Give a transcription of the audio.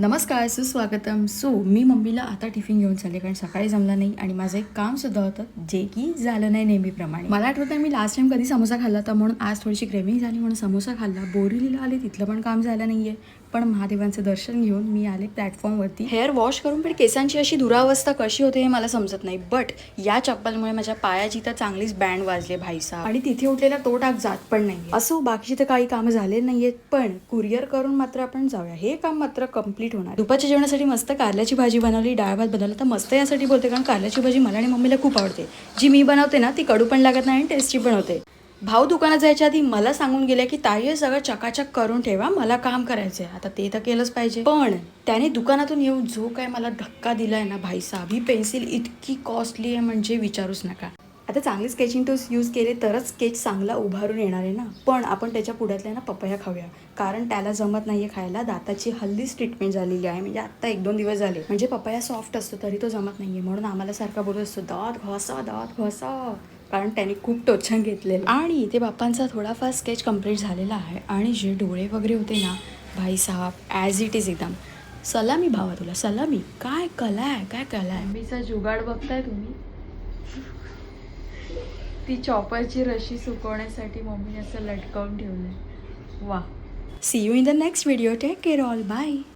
नमस्कार, सुस्वागतम. मी मम्मीला आता टिफिन घेऊन चालले कारण सकाळी जमला नाही आणि माझं एक कामसुद्धा होतं जे की झालं नाही नेहमीप्रमाणे. मला आठवतं मी लास्ट टाइम कधी समोसा खाल्ला होता म्हणून आज थोडीशी क्रेविंग झाली म्हणून समोसा खाल्ला. बोरिवलीला आले तिथलं पण काम झालं नाही आहे. पण महादेवांचं दर्शन घेऊन मी आले प्लॅटफॉर्मवरती. हेअर वॉश करून पण केसांची अशी दुरावस्था कशी होते हे मला समजत नाही. बट या चप्पलमुळे माझ्या पायाची तर चांगलीच बँड वाजले भाईसा आणि तिथे उठलेला तो टाक जात पण नाही. असो बाकीची तर काही कामं झाले नाहीयेत पण कुरिअर करून मात्र आपण जाऊया. हे काम मात्र कम्प्लीट होणार. दुपारच्या जेवणासाठी मस्त कारल्याची भाजी बनवली, डाळ भात बनवला. तर मस्त यासाठी बोलते कारण कारल्याची भाजी मला आणि मम्मीला खूप आवडते. जी मी बनवते ना ती कडू पण लागत नाही आणि टेस्टी पण होते. भाऊ दुकानात जायच्या आधी मला सांगून गेले की ताई हे सगळं चकाचक करून ठेवा, मला काम करायचंय. आता ते तर केलंच पाहिजे. पण त्याने दुकानातून येऊन जो काय मला धक्का दिलाय ना भाई साहब, ही पेन्सिल इतकी कॉस्टली आहे म्हणजे विचारूच नका. आता चांगले स्केचिंग टूल्स यूज केले तरच स्केच चांगला उभारून येणार आहे ना. पण आपण त्याच्या पुढ्यातल्या ना पपया खाऊया कारण त्याला जमत नाहीये खायला. दाताची हल्लीच ट्रीटमेंट झालेली आहे म्हणजे आता 1-2 दिवस झाले. म्हणजे पपया सॉफ्ट असतो तरी तो जमत नाहीये म्हणून आम्हाला सारखा बोलत असतो दात घसा कारण त्याने खूप टोचन घेतलेलं. आणि इथे बाप्पांचा थोडाफार स्केच कम्प्लीट झालेला आहे आणि जे डोळे वगैरे होते ना भाई साहब ॲज इट इज एकदम सलामी. भावा तुला सलामी. काय कला आहे, काय कला आहे. मम्मीचा जुगाड बघताय तुम्ही. ती चॉपरची रशी सुकवण्यासाठी मम्मीने असं लटकावून ठेवलंय. वा. See you in the next video. Take care all. Bye.